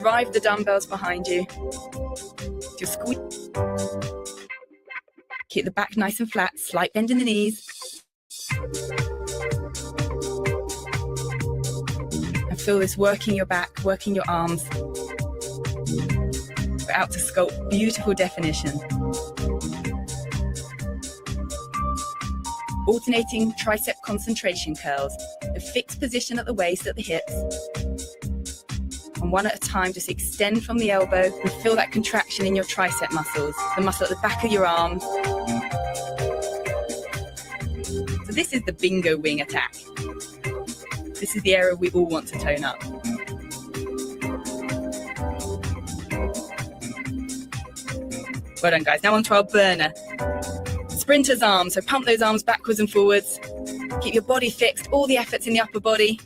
drive the dumbbells behind you. Just squeeze. Keep the back nice and flat, slight bend in the knees. And feel this working your back, working your arms. We're out to sculpt beautiful definition. Alternating tricep concentration curls. A fixed position at the waist, at the hips. And one at a time, just extend from the elbow and feel that contraction in your tricep muscles, the muscle at the back of your arm. So this is the bingo wing attack. This is the area we all want to tone up. Well done, guys. Now on to our burner. Sprinter's arms, so pump those arms backwards and forwards. Keep your body fixed, all the efforts in the upper body.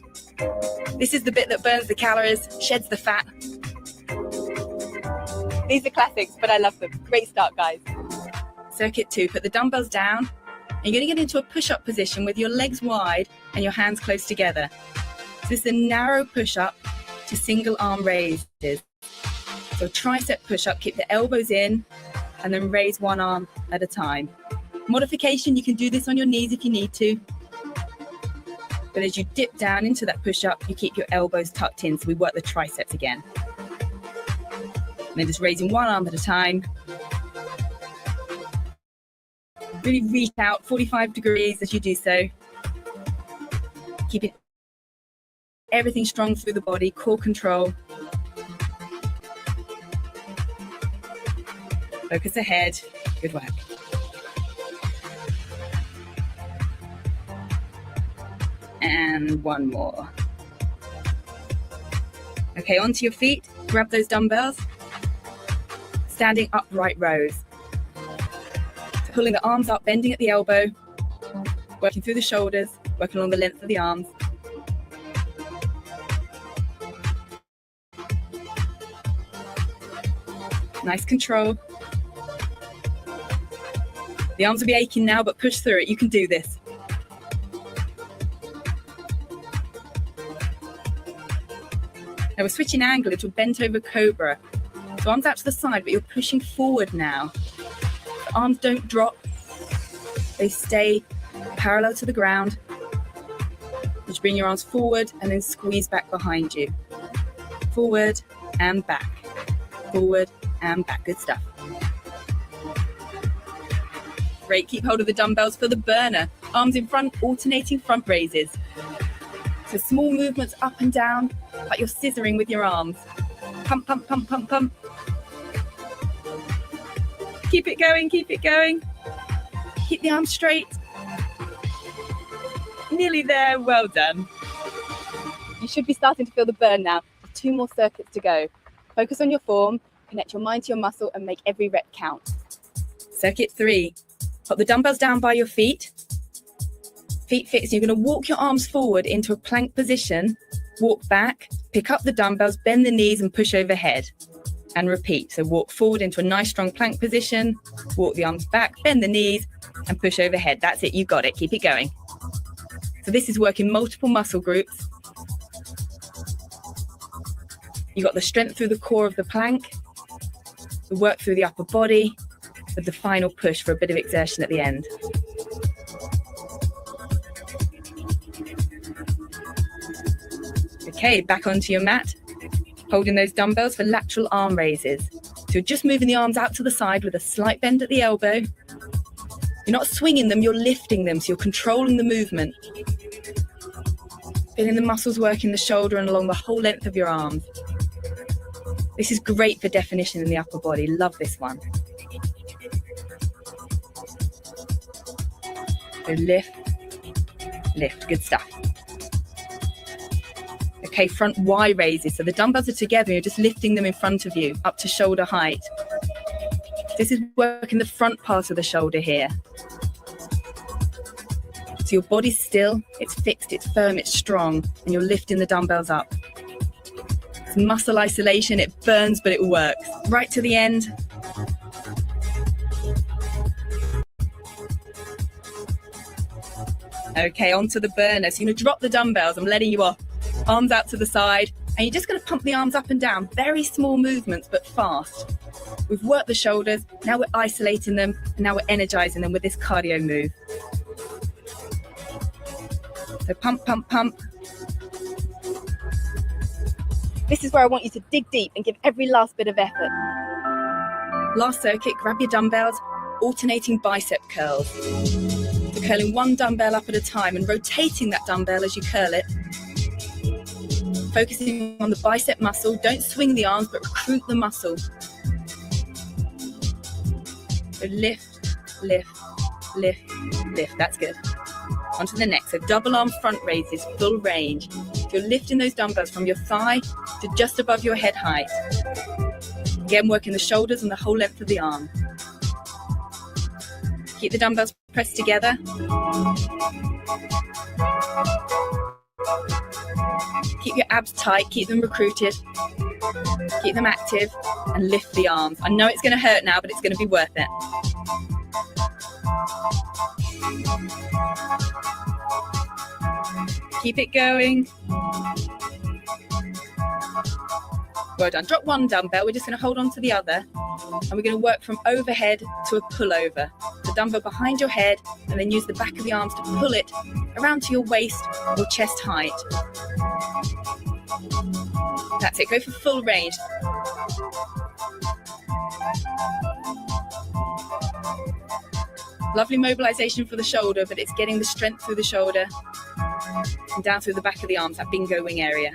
This is the bit that burns the calories, sheds the fat. These are classics, but I love them. Great start, guys. Circuit 2, put the dumbbells down. And you're going to get into a push-up position with your legs wide and your hands close together. So this is a narrow push-up to single arm raises. So tricep push-up, keep the elbows in and then raise one arm at a time. Modification, you can do this on your knees if you need to. But as you dip down into that push-up, you keep your elbows tucked in, so we work the triceps again. And then just raising one arm at a time. Really reach out 45 degrees as you do so. Keeping everything strong through the body, core control. Focus ahead. Good work. And one more. Okay, onto your feet. Grab those dumbbells. Standing upright rows. So pulling the arms up, bending at the elbow. Working through the shoulders, working along the length of the arms. Nice control. The arms will be aching now, but push through it. You can do this. Now we're switching angle into a bent over cobra. So arms out to the side, but you're pushing forward now. The arms don't drop. They stay parallel to the ground. Just bring your arms forward and then squeeze back behind you. Forward and back. Forward and back. Good stuff. Great. Keep hold of the dumbbells for the burner. Arms in front, alternating front raises. So small movements up and down, like you're scissoring with your arms. Pump, pump, pump, pump, pump. Keep it going, keep it going. Keep the arms straight. Nearly there, well done. You should be starting to feel the burn now. 2 more circuits to go. Focus on your form, connect your mind to your muscle and make every rep count. Circuit 3. Put the dumbbells down by your feet. Feet fixed. You're going to walk your arms forward into a plank position. Walk back, pick up the dumbbells, bend the knees and push overhead. And repeat. So walk forward into a nice strong plank position. Walk the arms back, bend the knees and push overhead. That's it. You got it. Keep it going. So this is working multiple muscle groups. You got the strength through the core of the plank, the work through the upper body, with the final push for a bit of exertion at the end. Okay, back onto your mat, holding those dumbbells for lateral arm raises. So you're just moving the arms out to the side with a slight bend at the elbow. You're not swinging them, you're lifting them, so you're controlling the movement. Feeling the muscles working the shoulder and along the whole length of your arms. This is great for definition in the upper body. Love this one. So lift, lift. Good stuff. Okay, front Y raises. So the dumbbells are together. You're just lifting them in front of you up to shoulder height. This is working the front part of the shoulder here. So your body's still, it's fixed, it's firm, it's strong, and you're lifting the dumbbells up. It's muscle isolation, it burns, but it works. Right to the end. Okay, onto the burner. So you're going to drop the dumbbells. I'm letting you off. Arms out to the side. And you're just going to pump the arms up and down, very small movements, but fast. We've worked the shoulders, now we're isolating them, and now we're energizing them with this cardio move. So pump, pump, pump. This is where I want you to dig deep and give every last bit of effort. Last circuit, grab your dumbbells, alternating bicep curls. So curling one dumbbell up at a time and rotating that dumbbell as you curl it. Focusing on the bicep muscle. Don't swing the arms, but recruit the muscle. So lift, lift, lift, lift. That's good. Onto the next. So double arm front raises, full range. You're lifting those dumbbells from your thigh to just above your head height. Again, working the shoulders and the whole length of the arm. Keep the dumbbells pressed together. Keep your abs tight, keep them recruited, keep them active, and lift the arms. I know it's going to hurt now, but it's going to be worth it. Keep it going. Well done. Drop one dumbbell. We're just going to hold on to the other. And we're going to work from overhead to a pullover. The dumbbell behind your head, and then use the back of the arms to pull it around to your waist or chest height. That's it. Go for full range. Lovely mobilization for the shoulder, but it's getting the strength through the shoulder and down through the back of the arms, that bingo wing area.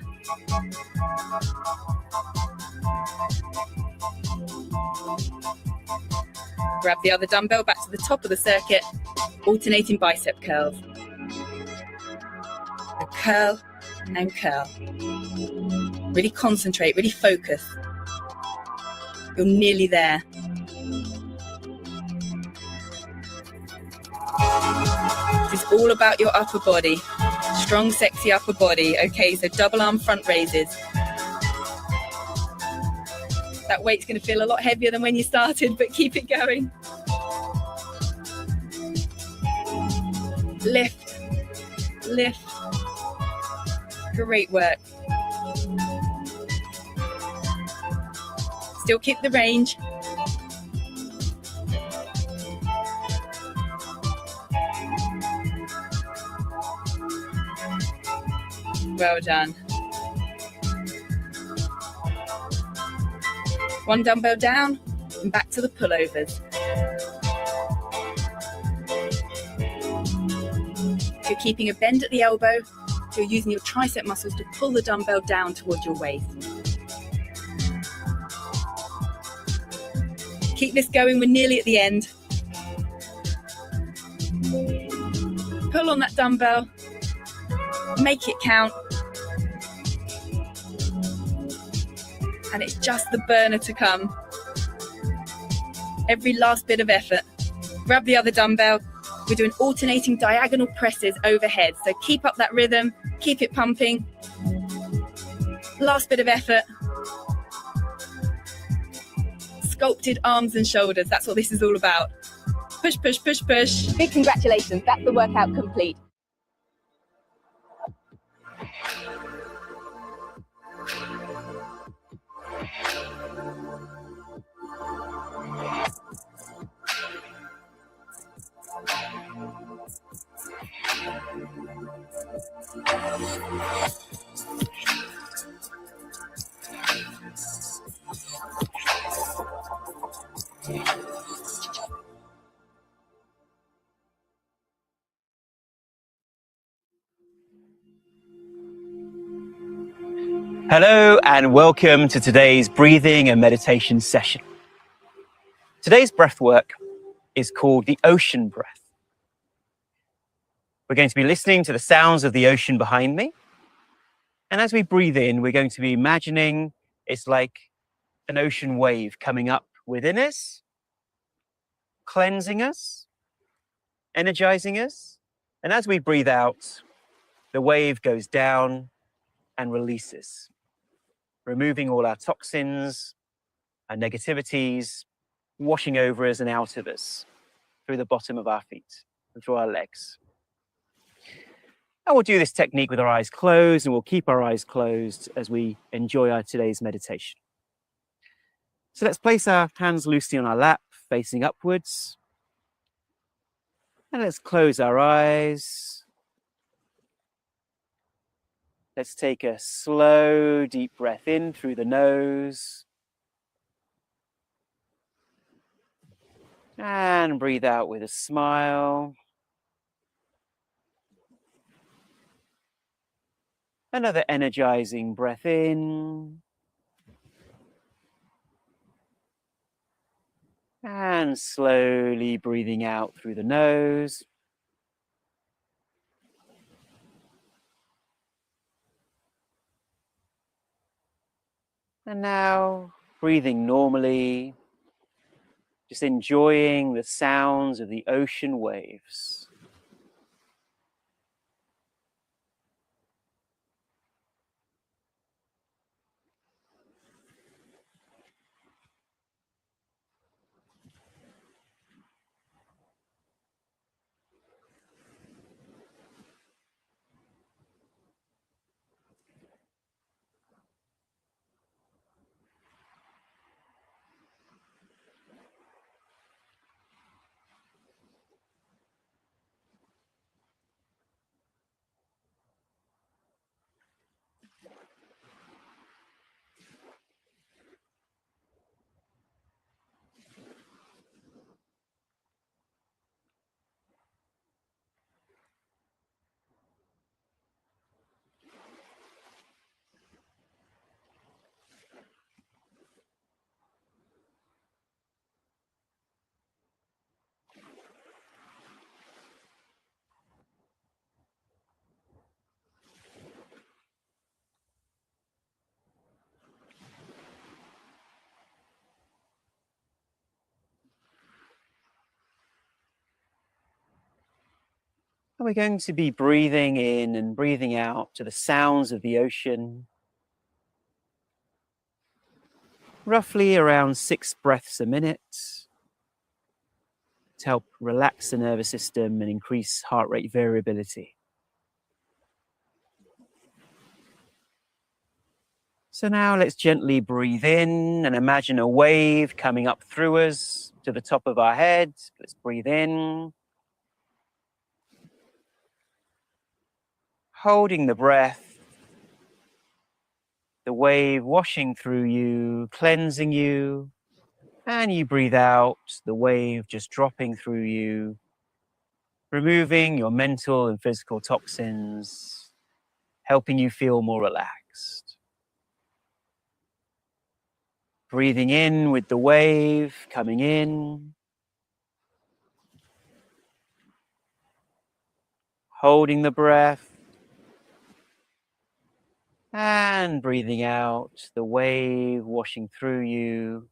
Grab the other dumbbell back to the top of the circuit, alternating bicep curls. So curl and curl. Really concentrate, really focus. You're nearly there. This is all about your upper body. Strong, sexy upper body. Okay, so double arm front raises. That weight's going to feel a lot heavier than when you started, but keep it going. Lift, lift. Great work. Still keep the range. Well done. One dumbbell down and back to the pullovers. You're keeping a bend at the elbow, so you're using your tricep muscles to pull the dumbbell down towards your waist. Keep this going, we're nearly at the end. Pull on that dumbbell, make it count. And it's just the burner to come. Every last bit of effort. Grab the other dumbbell. We're doing alternating diagonal presses overhead. So keep up that rhythm, keep it pumping. Last bit of effort. Sculpted arms and shoulders. That's what this is all about. Push, push, push, push. Big congratulations. That's the workout complete. Hello and welcome to today's breathing and meditation session. Today's breath work is called the ocean breath. We're going to be listening to the sounds of the ocean behind me. And as we breathe in, we're going to be imagining it's like an ocean wave coming up within us, cleansing us, energizing us. And as we breathe out, the wave goes down and releases, removing all our toxins, our negativities, washing over us and out of us through the bottom of our feet and through our legs. And we'll do this technique with our eyes closed, and we'll keep our eyes closed as we enjoy our today's meditation. So let's place our hands loosely on our lap, facing upwards. And let's close our eyes. Let's take a slow, deep breath in through the nose. And breathe out with a smile. Another energizing breath in. And slowly breathing out through the nose. And now, breathing normally, just enjoying the sounds of the ocean waves. And we're going to be breathing in and breathing out to the sounds of the ocean. Roughly around 6 breaths a minute to help relax the nervous system and increase heart rate variability. So now let's gently breathe in and imagine a wave coming up through us to the top of our head. Let's breathe in. Holding the breath, the wave washing through you, cleansing you, and you breathe out, the wave just dropping through you, removing your mental and physical toxins, helping you feel more relaxed. Breathing in with the wave coming in, holding the breath, and breathing out, the wave washing through you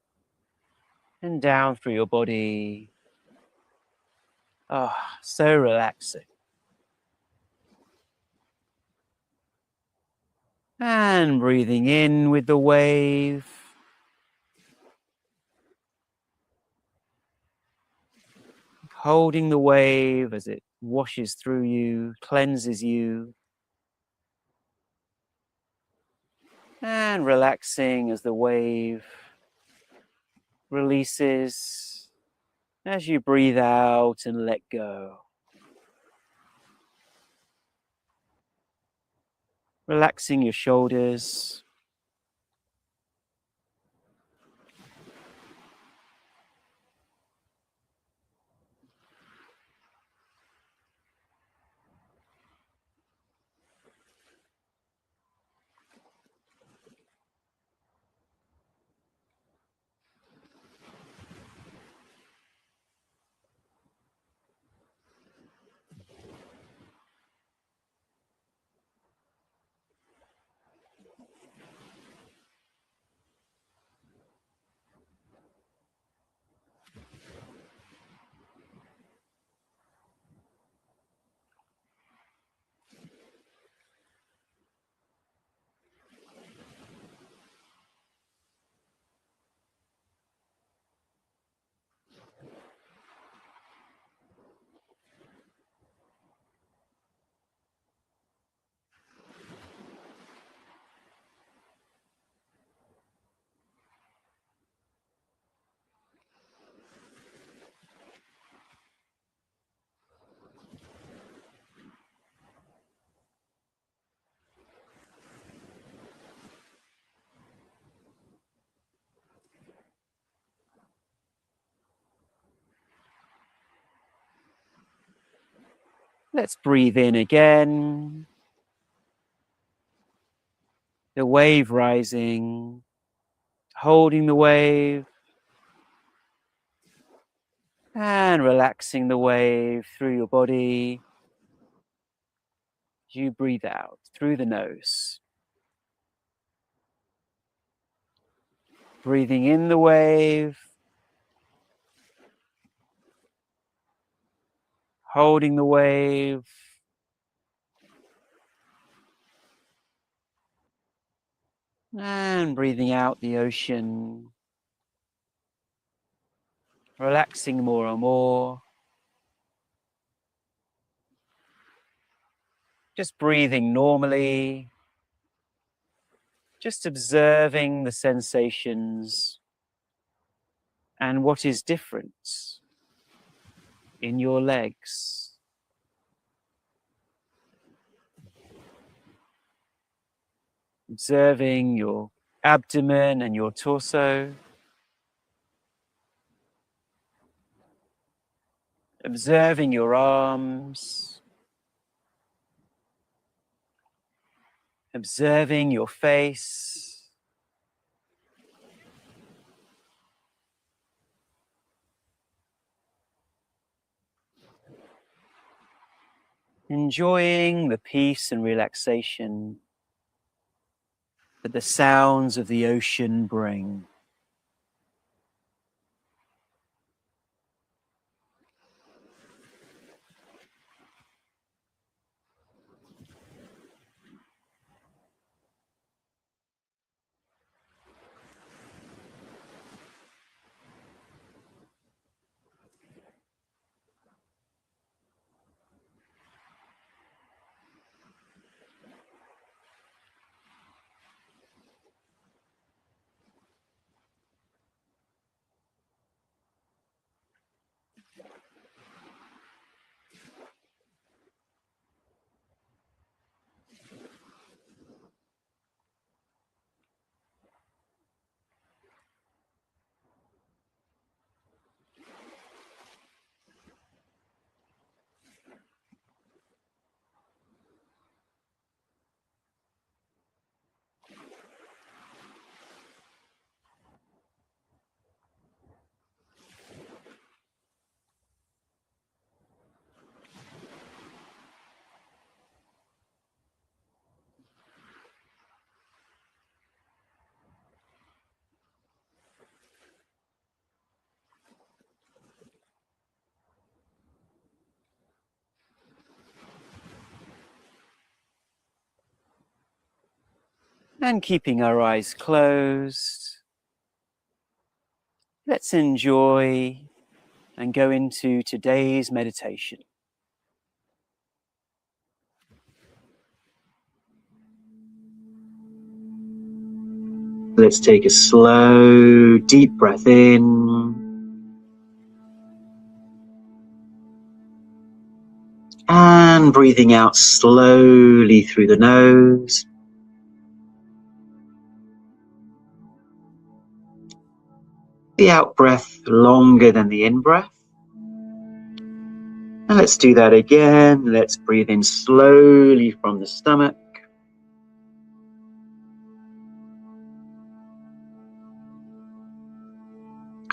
and down through your body. Ah, so relaxing. And breathing in with the wave. Holding the wave as it washes through you, cleanses you. And relaxing as the wave releases as you breathe out and let go. Relaxing your shoulders. Let's breathe in again. The wave rising, holding the wave, and relaxing the wave through your body. You breathe out through the nose. Breathing in the wave, holding the wave, and breathing out the ocean, relaxing more and more. Just breathing normally, just observing the sensations and what is different in your legs. Observing your abdomen and your torso. Observing your arms. Observing your face. Enjoying the peace and relaxation that the sounds of the ocean bring. And keeping our eyes closed, let's enjoy and go into today's meditation. Let's take a slow, deep breath in. And breathing out slowly through the nose. The out breath longer than the in breath. And let's do that again. Let's breathe in slowly from the stomach.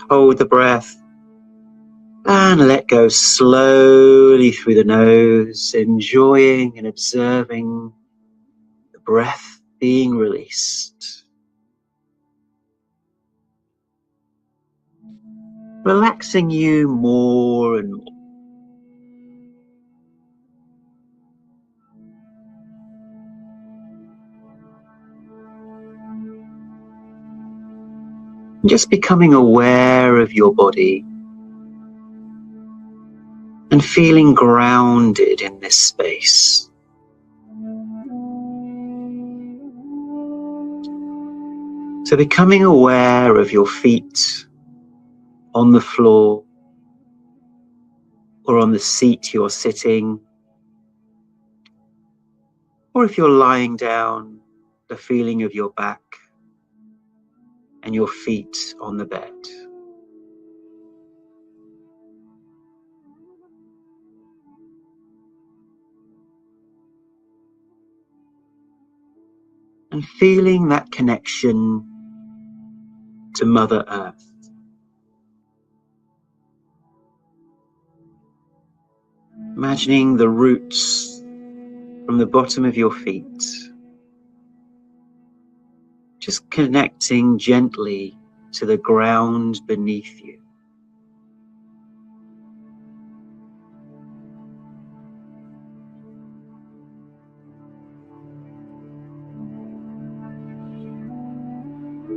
Hold the breath. And let go slowly through the nose, enjoying and observing the breath being released. Relaxing you more and more. Just becoming aware of your body and feeling grounded in this space. So becoming aware of your feet on the floor or on the seat you're sitting, or if you're lying down, the feeling of your back and your feet on the bed. and feeling that connection to Mother Earth. Imagining the roots from the bottom of your feet, just connecting gently to the ground beneath you.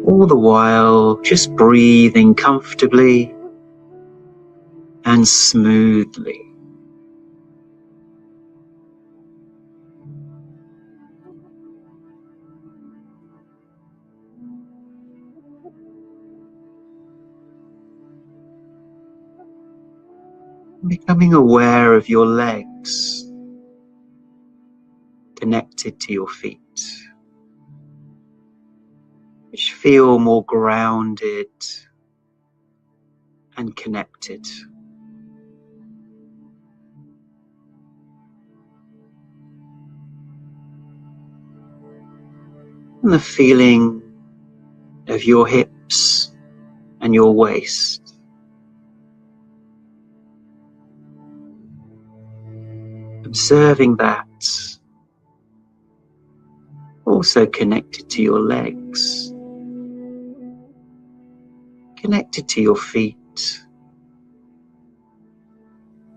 All the while, just breathing comfortably and smoothly. Becoming aware of your legs connected to your feet, which feel more grounded and connected. And the feeling of your hips and your waist. Observing that, also connected to your legs, connected to your feet,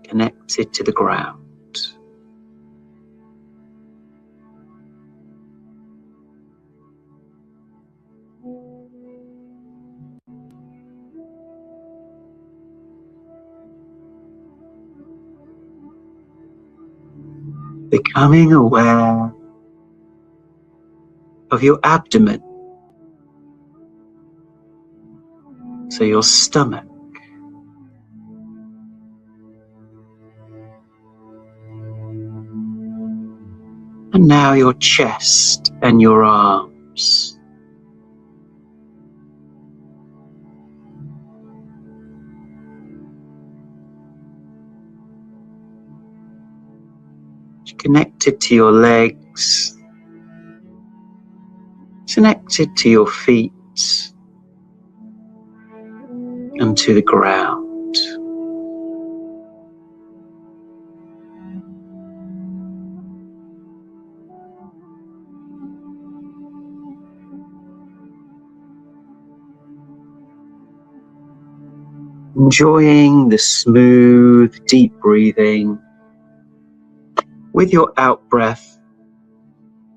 connected to the ground. Becoming aware of your abdomen, so your stomach, and now your chest and your arms. Connected to your legs, connected to your feet and to the ground. Enjoying the smooth, deep breathing, with your out breath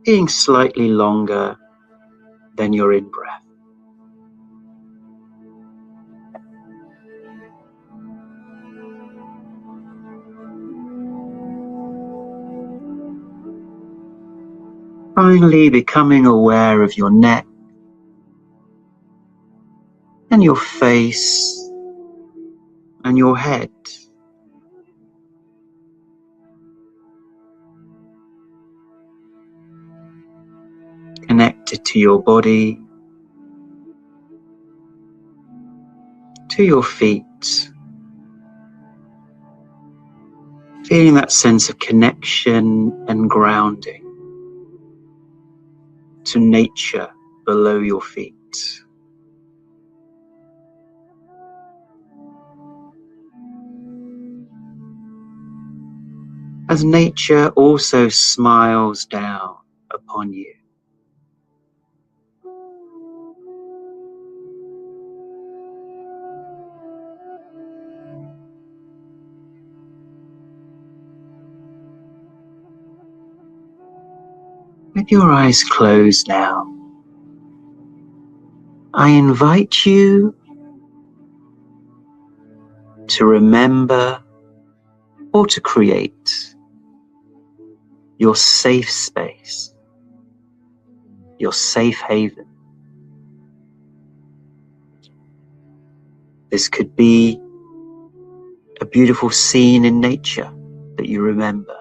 being slightly longer than your in breath. Finally, becoming aware of your neck and your face and your head. Connected to your body, to your feet, feeling that sense of connection and grounding to nature below your feet. As nature also smiles down upon you. With your eyes closed now, I invite you to remember or to create your safe space, your safe haven. This could be a beautiful scene in nature that you remember.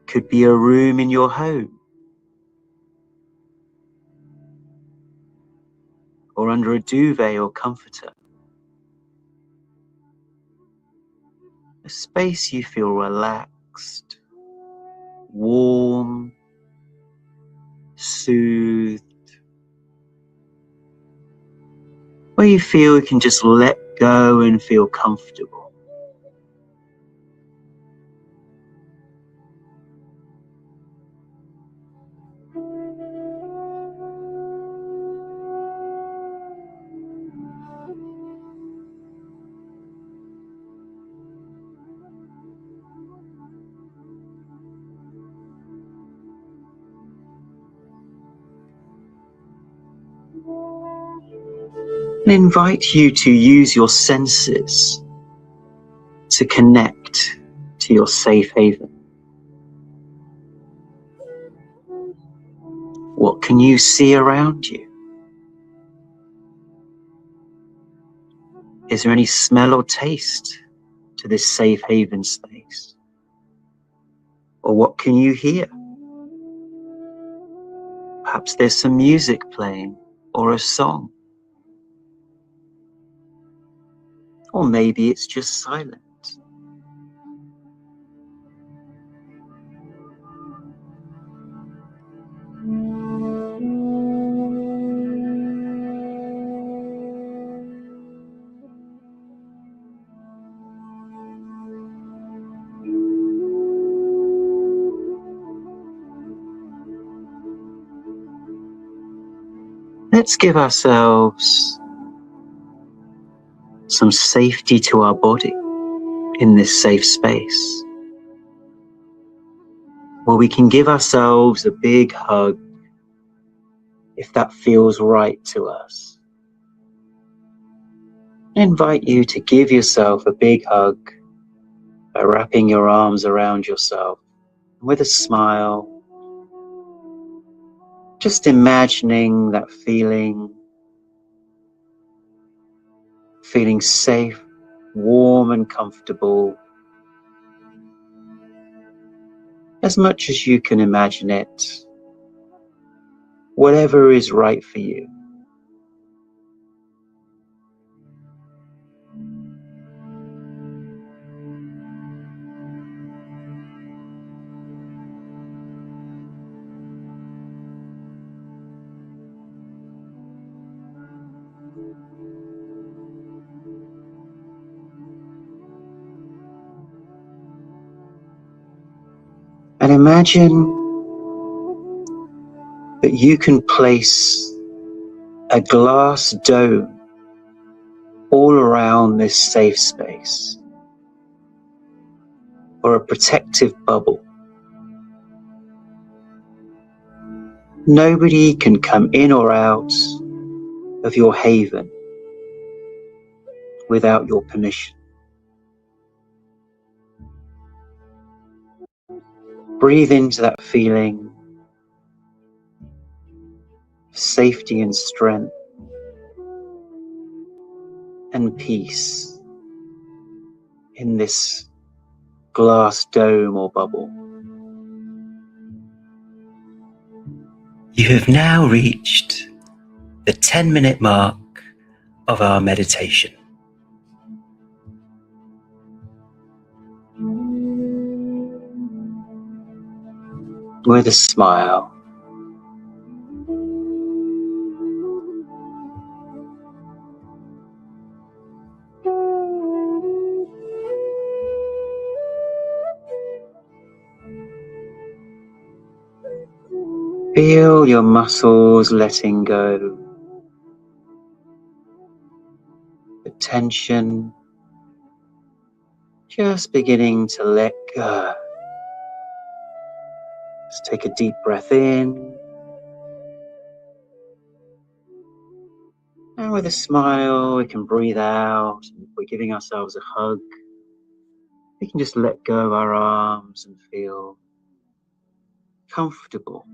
Could be a room in your home, or under a duvet or comforter. A space you feel relaxed, warm, soothed, where you feel you can just let go and feel comfortable. And invite you to use your senses to connect to your safe haven. What can you see around you? Is there any smell or taste to this safe haven space? Or what can you hear? Perhaps there's some music playing or a song. Or maybe it's just silent. Let's give ourselves some safety to our body in this safe space, where we can give ourselves a big hug if that feels right to us. I invite you to give yourself a big hug by wrapping your arms around yourself with a smile, just imagining that feeling safe, warm and comfortable, as much as you can imagine it, whatever is right for you. And imagine that you can place a glass dome all around this safe space, or a protective bubble. Nobody can come in or out of your haven without your permission. Breathe into that feeling of safety and strength and peace in this glass dome or bubble. You have now reached the 10-minute mark of our meditation. With a smile, feel your muscles letting go, the tension just beginning to let go. Let's take a deep breath in, and with a smile we can breathe out. If we're giving ourselves a hug, we can just let go of our arms and feel comfortable.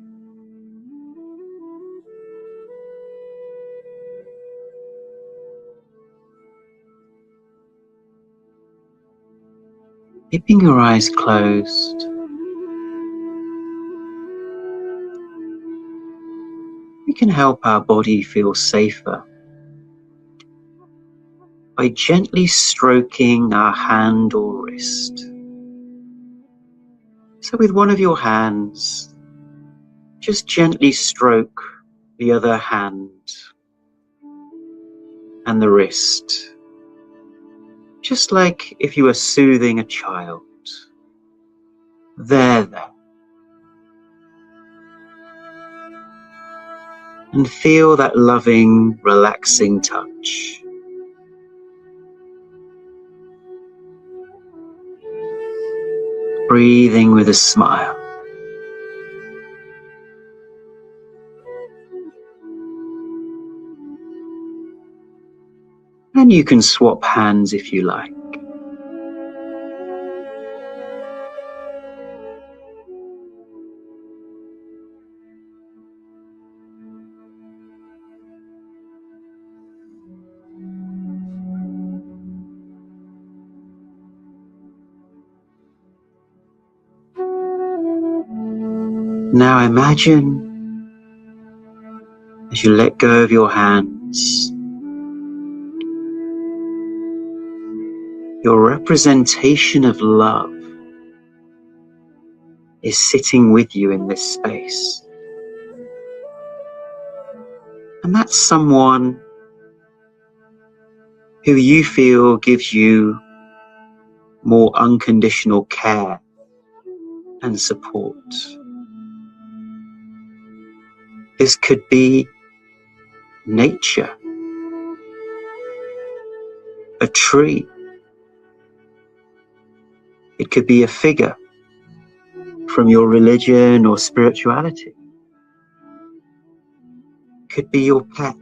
Keeping your eyes closed, we can help our body feel safer by gently stroking our hand or wrist. So with one of your hands, just gently stroke the other hand and the wrist, just like if you were soothing a child. There. And feel that loving, relaxing touch. Breathing with a smile. And you can swap hands if you like. Now imagine, as you let go of your hands, your representation of love is sitting with you in this space. And that's someone who you feel gives you more unconditional care and support. This could be nature, a tree. It could be a figure from your religion or spirituality. It could be your pet,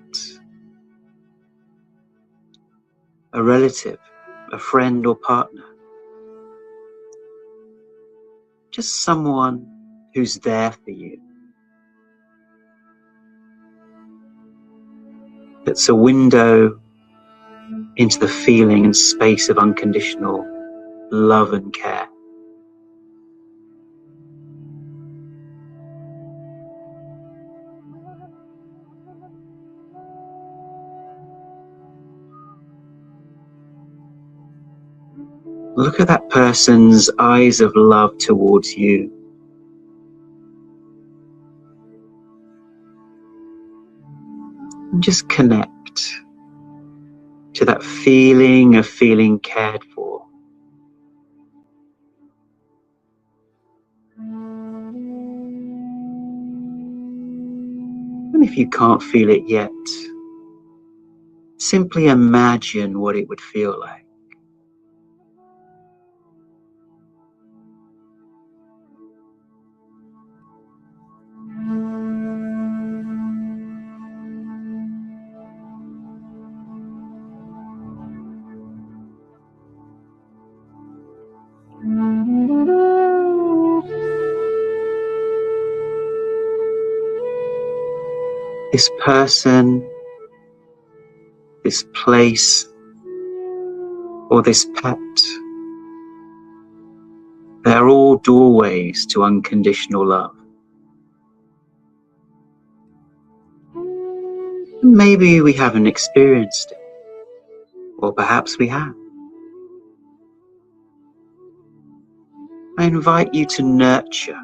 a relative, a friend or partner. Just someone who's there for you. That's a window into the feeling and space of unconditional love and care. Look at that person's eyes of love towards you. And just connect to that feeling of feeling cared for. And if you can't feel it yet, simply imagine what it would feel like. This person, this place, or this pet, they're all doorways to unconditional love. Maybe we haven't experienced it, or perhaps we have. I invite you to nurture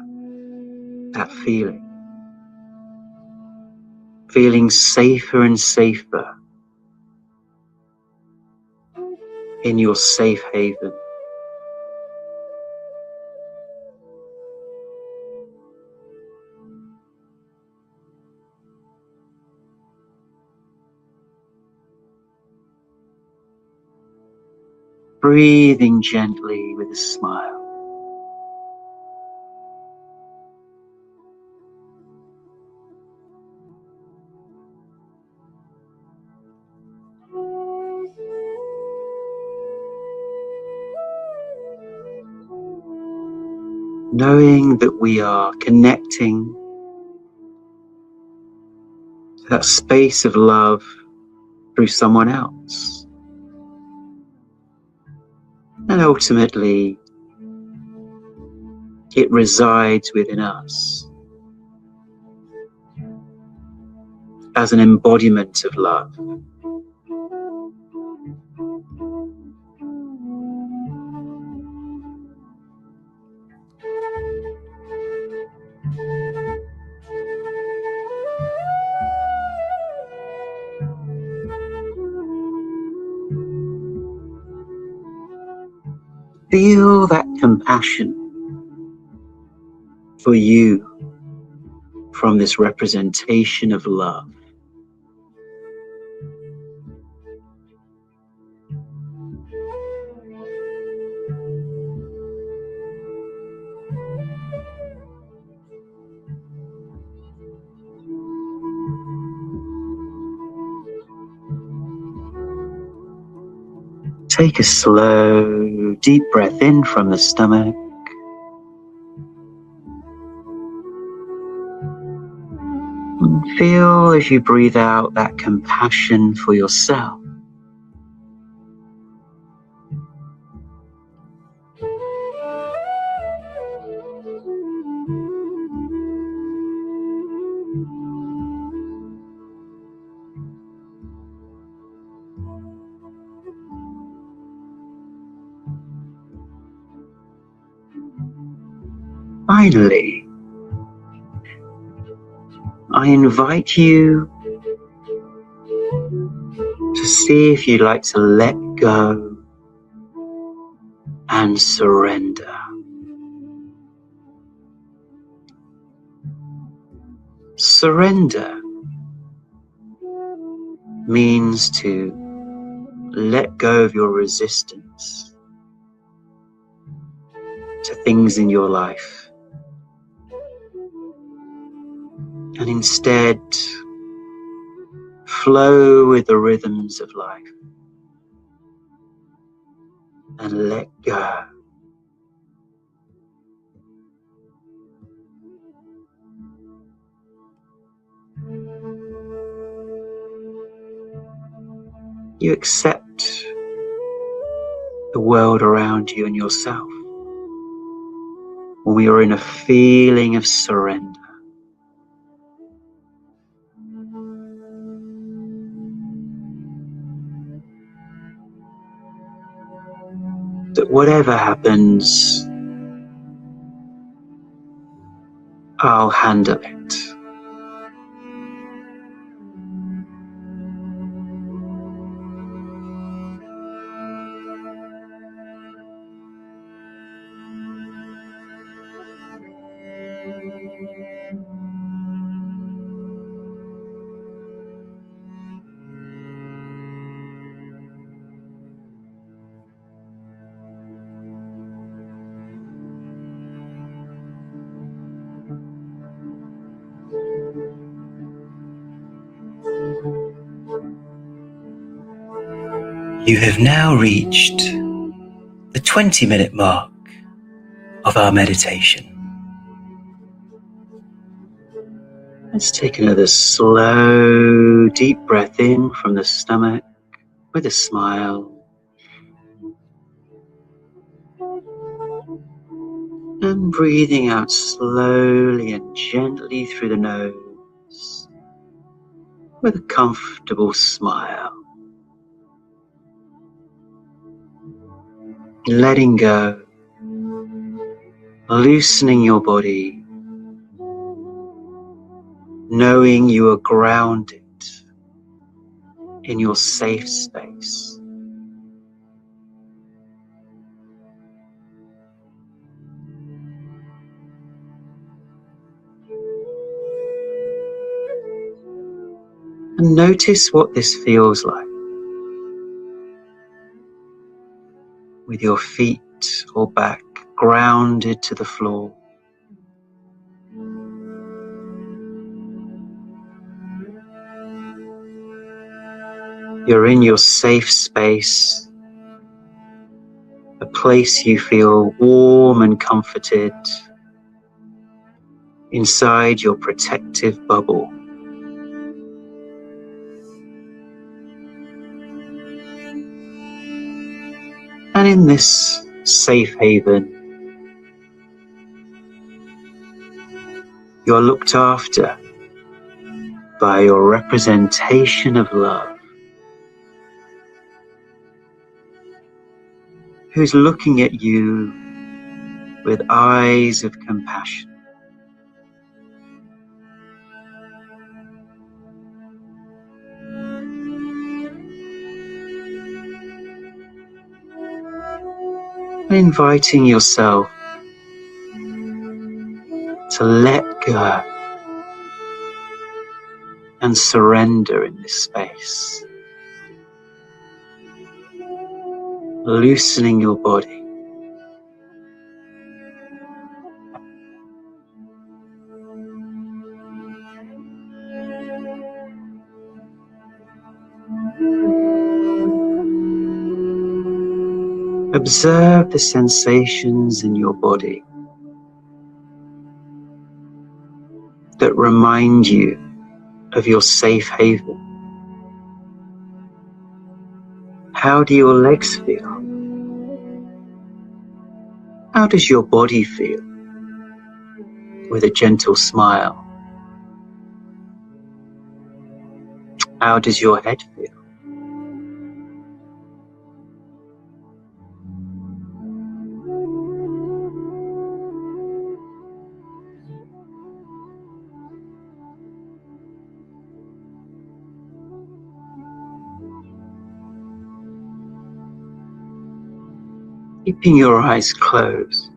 that feeling, feeling safer and safer in your safe haven. Breathing gently with a smile. Knowing that we are connecting to that space of love through someone else. And ultimately, it resides within us as an embodiment of love. Feel that compassion for you from this representation of love. Take a slow, deep breath in from the stomach. And feel as you breathe out that compassion for yourself. Finally, I invite you to see if you'd like to let go and surrender. Surrender means to let go of your resistance to things in your life and instead flow with the rhythms of life and let go. You accept the world around you and yourself when we are in a feeling of surrender. That whatever happens, I'll handle it. You have now reached the 20-minute mark of our meditation. Let's take another slow, deep breath in from the stomach with a smile. And breathing out slowly and gently through the nose with a comfortable smile. Letting go, loosening your body, knowing you are grounded in your safe space. And notice what this feels like with your feet or back grounded to the floor. You're in your safe space, a place you feel warm and comforted inside your protective bubble. And in this safe haven, you're looked after by your representation of love, who's looking at you with eyes of compassion. and inviting yourself to let go and surrender in this space, loosening your body. Observe the sensations in your body that remind you of your safe haven. How do your legs feel? How does your body feel? With a gentle smile. How does your head feel? Keeping your eyes closed,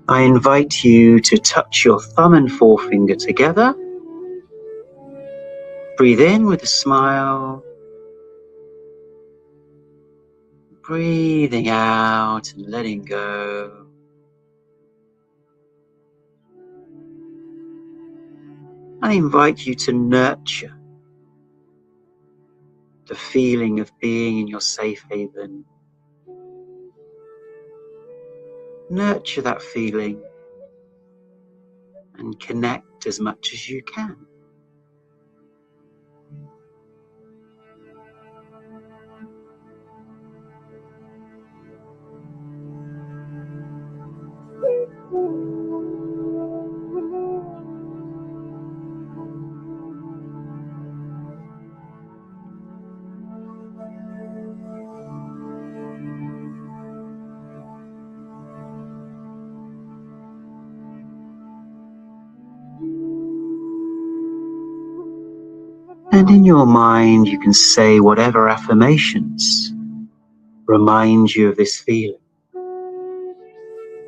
I invite you to touch your thumb and forefinger together. Breathe in with a smile. Breathing out and letting go. I invite you to nurture the feeling of being in your safe haven. Nurture that feeling and connect as much as you can. And in your mind, you can say whatever affirmations remind you of this feeling,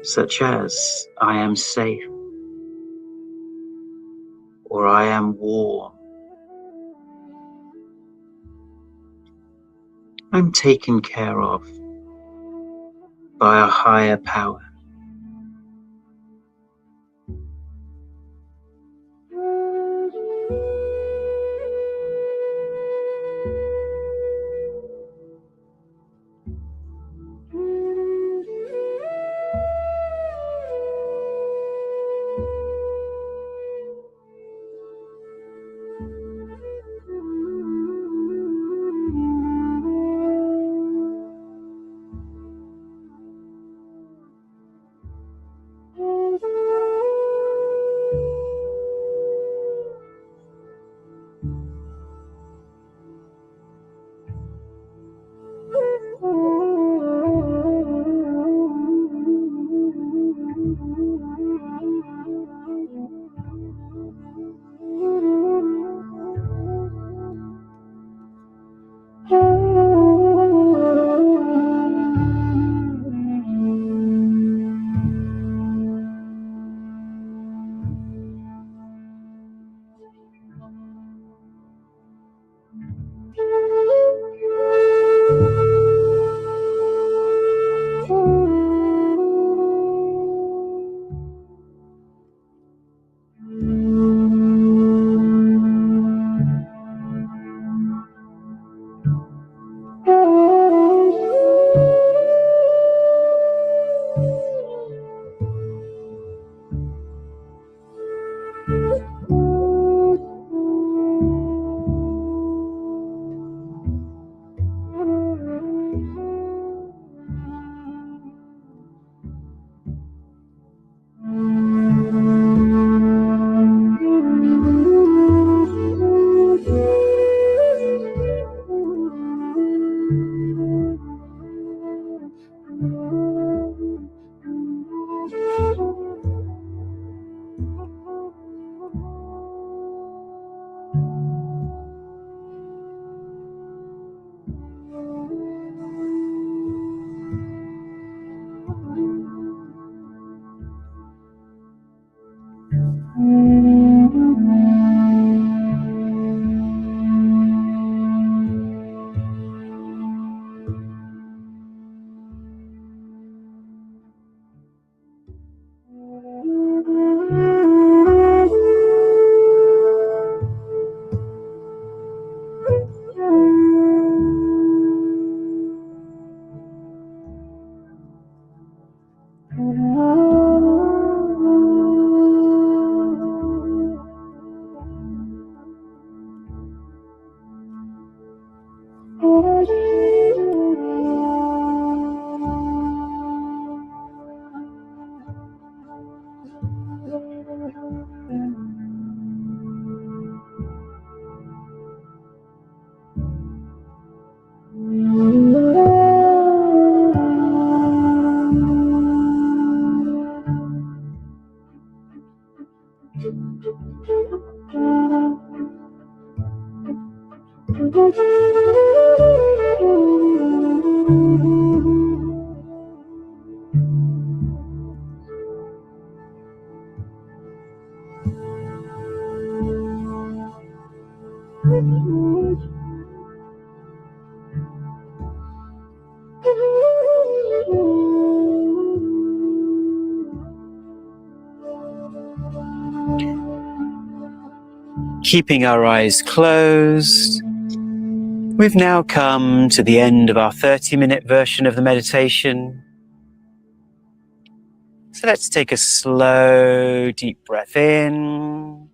such as, I am safe, or I am warm. I'm taken care of by a higher power. Keeping our eyes closed, we've now come to the end of our 30-minute version of the meditation. So let's take a slow, deep breath in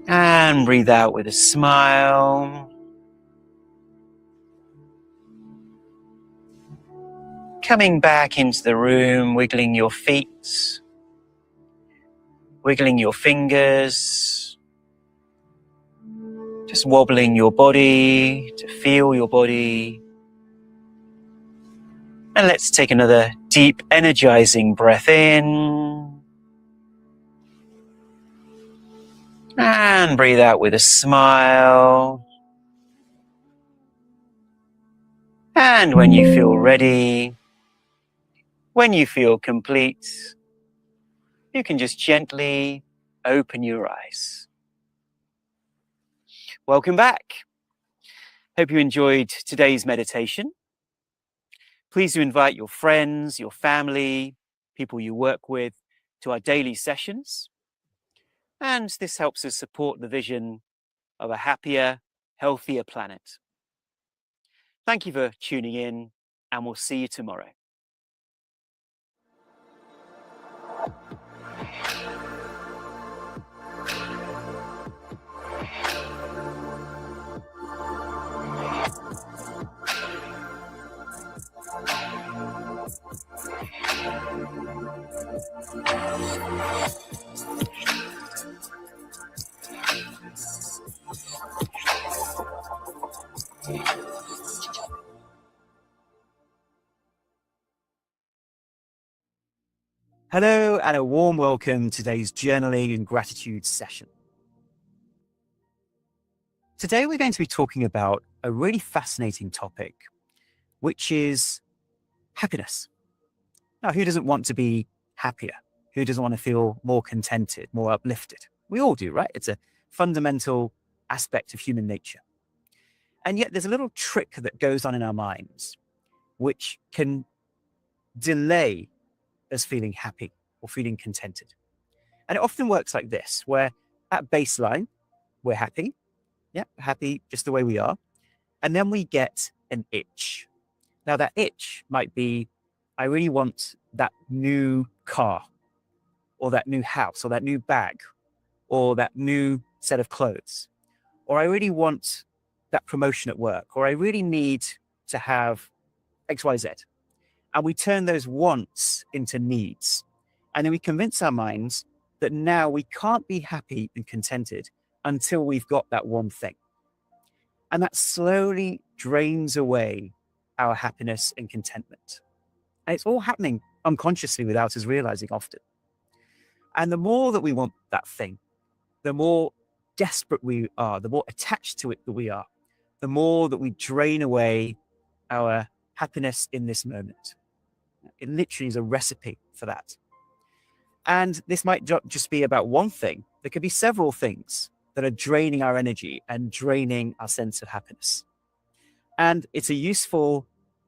and breathe out with a smile. Coming back into the room, wiggling your feet, wiggling your fingers, just wobbling your body to feel your body. And let's take another deep, energizing breath in. And breathe out with a smile. And when you feel ready, when you feel complete, you can just gently open your eyes. Welcome back. Hope you enjoyed today's meditation. Please do invite your friends, your family, people you work with to our daily sessions. And this helps us support the vision of a happier, healthier planet. Thank you for tuning in, and we'll see you tomorrow. Hello and a warm welcome to today's journaling and gratitude session. Today we're going to be talking about a really fascinating topic, which is happiness. Now, who doesn't want to be happier? Who doesn't want to feel more contented, more uplifted? We all do, right? It's a fundamental aspect of human nature. And yet there's a little trick that goes on in our minds, which can delay us feeling happy or feeling contented. And it often works like this, where at baseline, we're happy. Yeah, happy just the way we are. And then we get an itch. Now that itch might be, I really want that new car, or that new house, or that new bag, or that new set of clothes. Or I really want that promotion at work, or I really need to have XYZ. And we turn those wants into needs. And then we convince our minds that now we can't be happy and contented until we've got that one thing. And that slowly drains away our happiness and contentment. And it's all happening unconsciously without us realizing often. And the more that we want that thing, the more desperate we are, the more attached to it that we are, the more that we drain away our happiness in this moment. It literally is a recipe for that. And this might just be about one thing. There could be several things that are draining our energy and draining our sense of happiness. And it's a useful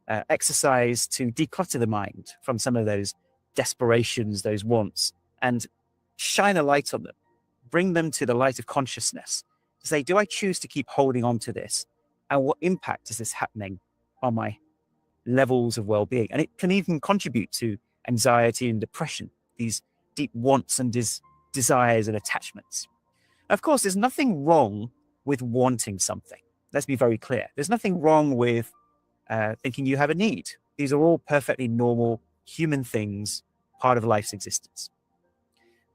exercise to declutter the mind from some of those desperations, those wants, and shine a light on them. Bring them to the light of consciousness to say, do I choose to keep holding on to this? And what impact is this happening on my levels of well-being? And it can even contribute to anxiety and depression, these deep wants and desires and attachments. Of course, there's nothing wrong with wanting something. Let's be very clear. There's nothing wrong with thinking you have a need. These are all perfectly normal human things, part of life's existence.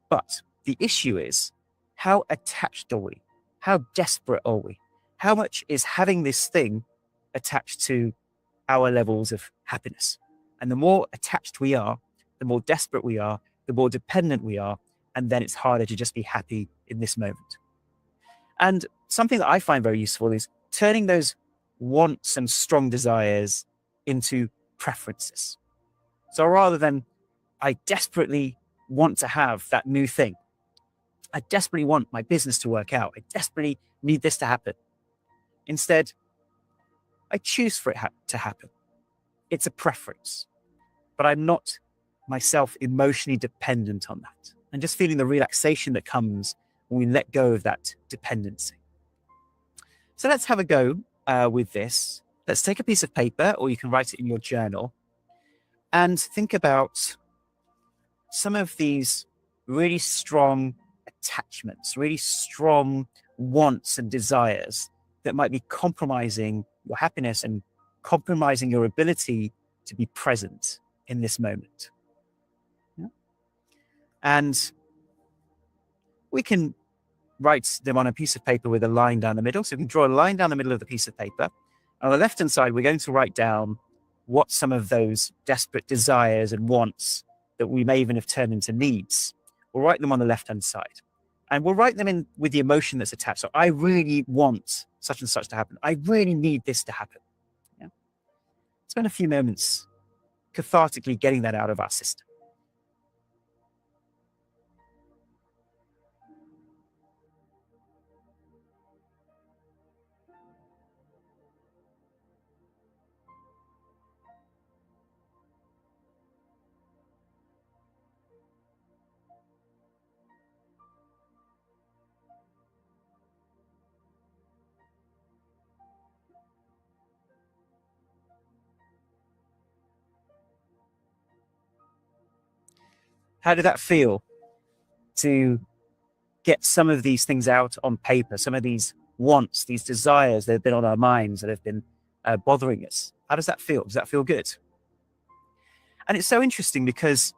But the issue is, how attached are we? How desperate are we? How much is having this thing attached to our levels of happiness? And the more attached we are, the more desperate we are, the more dependent we are, and then it's harder to just be happy in this moment. And something that I find very useful is turning those wants and strong desires into preferences. So rather than I desperately want to have that new thing, I desperately want my business to work out, I desperately need this to happen. Instead, I choose for it to happen. It's a preference, but I'm not myself emotionally dependent on that. And just feeling the relaxation that comes when we let go of that dependency. So let's have a go with this. Let's take a piece of paper, or you can write it in your journal, and think about some of these really strong attachments, really strong wants and desires that might be compromising your happiness and compromising your ability to be present in this moment. Yeah? And we can write them on a piece of paper with a line down the middle. So we can draw a line down the middle of the piece of paper. On the left-hand side, we're going to write down what some of those desperate desires and wants that we may even have turned into needs. We'll write them on the left-hand side. And we'll write them in with the emotion that's attached. So I really want such and such to happen. I really need this to happen. Yeah? Spend a few moments cathartically getting that out of our system. How did that feel to get some of these things out on paper, some of these wants, these desires that have been on our minds, that have been bothering us? How does that feel? Does that feel good? And it's so interesting because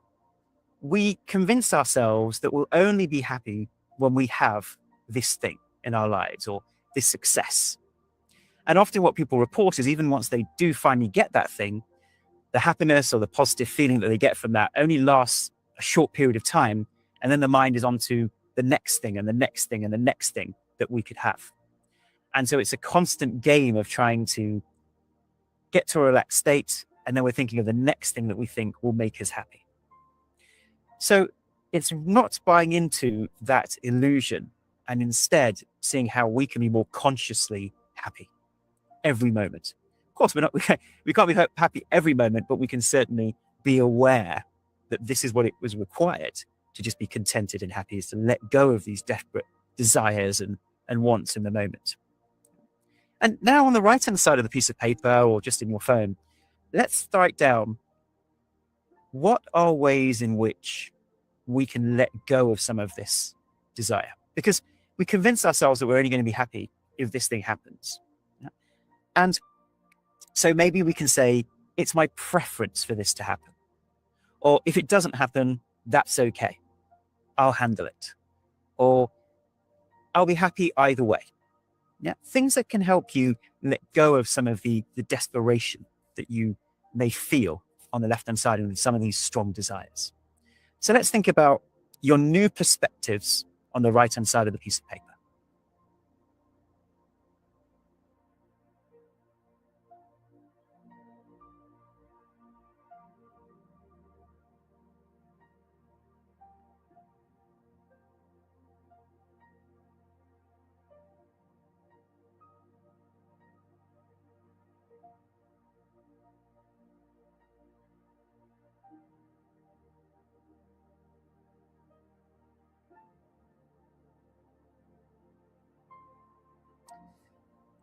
we convince ourselves that we'll only be happy when we have this thing in our lives or this success. And often what people report is even once they do finally get that thing, the happiness or the positive feeling that they get from that only lasts a short period of time. And then the mind is on to the next thing and the next thing and the next thing that we could have. And so it's a constant game of trying to get to a relaxed state. And then we're thinking of the next thing that we think will make us happy. So it's not buying into that illusion and instead seeing how we can be more consciously happy every moment. Of course, we can't be happy every moment, but we can certainly be aware that this is what it was required to just be contented and happy, is to let go of these desperate desires and wants in the moment. And now on the right-hand side of the piece of paper or just in your phone, let's write down what are ways in which we can let go of some of this desire. Because we convince ourselves that we're only going to be happy if this thing happens. And so maybe we can say, it's my preference for this to happen. Or if it doesn't happen, that's okay. I'll handle it. Or I'll be happy either way. Yeah, things that can help you let go of some of the desperation that you may feel on the left-hand side and some of these strong desires. So let's think about your new perspectives on the right-hand side of the piece of paper.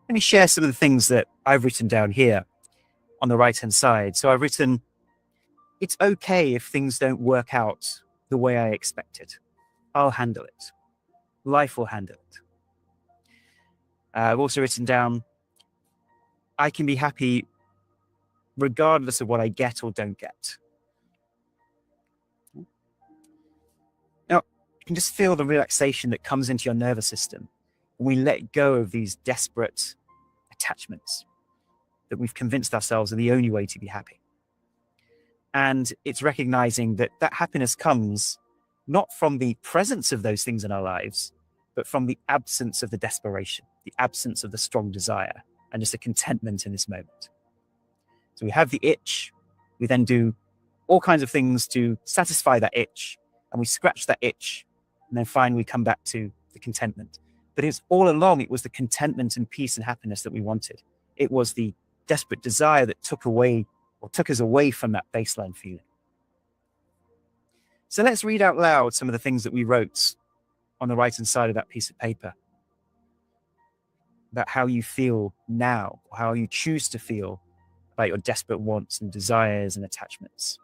Let me share some of the things that I've written down here on the right-hand side. So I've written, it's okay if things don't work out the way I expected. I'll handle it. Life will handle it. I've also written down, I can be happy regardless of what I get or don't get. Now, you can just feel the relaxation that comes into your nervous system when we let go of these desperate attachments that we've convinced ourselves are the only way to be happy. And it's recognizing that that happiness comes not from the presence of those things in our lives, but from the absence of the desperation, the absence of the strong desire, and just a contentment in this moment. So we have the itch, we then do all kinds of things to satisfy that itch, and we scratch that itch, and then finally we come back to the contentment. But it's all along, it was the contentment and peace and happiness that we wanted. It was the desperate desire that took us away from that baseline feeling. So let's read out loud some of the things that we wrote on the right-hand side of that piece of paper about how you feel now, or how you choose to feel about your desperate wants and desires and attachments.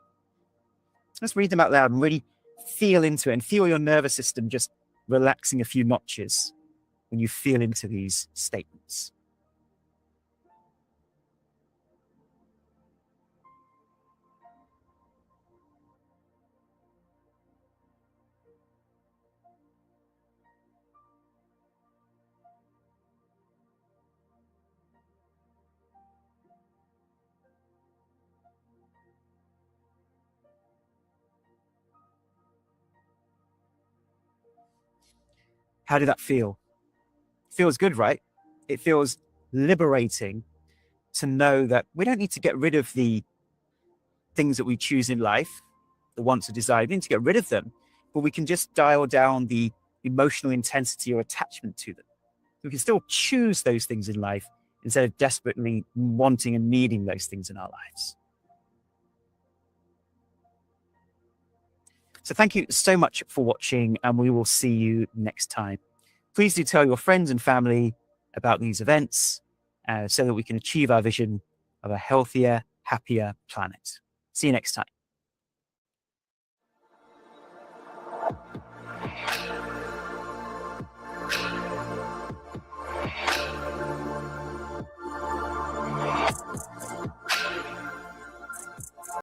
Let's read them out loud and really feel into it and feel your nervous system just relaxing a few notches when you feel into these statements. How did that feel? Feels good, right? It feels liberating to know that we don't need to get rid of the things that we choose in life, the wants or desires. We need to get rid of them, but we can just dial down the emotional intensity or attachment to them. We can still choose those things in life instead of desperately wanting and needing those things in our lives. So thank you so much for watching, and we will see you next time. Please do tell your friends and family about these events so that we can achieve our vision of a healthier, happier planet. See you next time.